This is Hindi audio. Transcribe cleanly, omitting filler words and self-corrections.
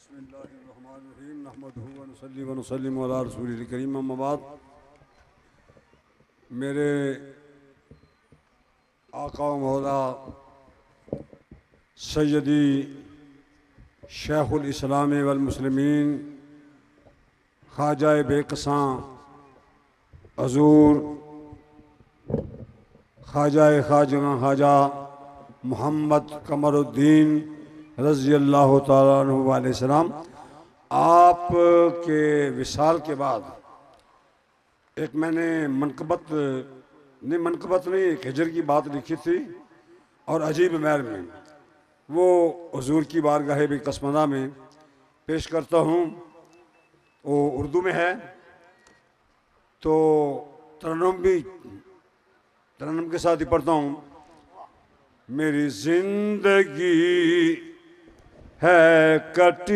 बिस्मिल्लाहिर्रहमानिर्रहीम नहमदुहु व नुसल्ली व नुसल्लिमु अला रसूलिल करीम अम्मा बाद। मेरे आका व मौला सैयदी शेखुल इस्लाम वल मुस्लिमीन ख्वाजा बेकसां हजूर ख्वाजा मोहम्मद कमरुद्दीन रज़ी अल्लाह तआला अन्हु अलैहिस्सलाम आप के विसाल के बाद एक मैंने मनकबत नहीं एक हिजर की बात लिखी थी और अजीब मैर में वो हुजूर की बारगाह बेकसमदा में पेश करता हूँ। वो उर्दू में है तो तरन्नुम के साथ ही पढ़ता हूँ। मेरी जिंदगी है कटी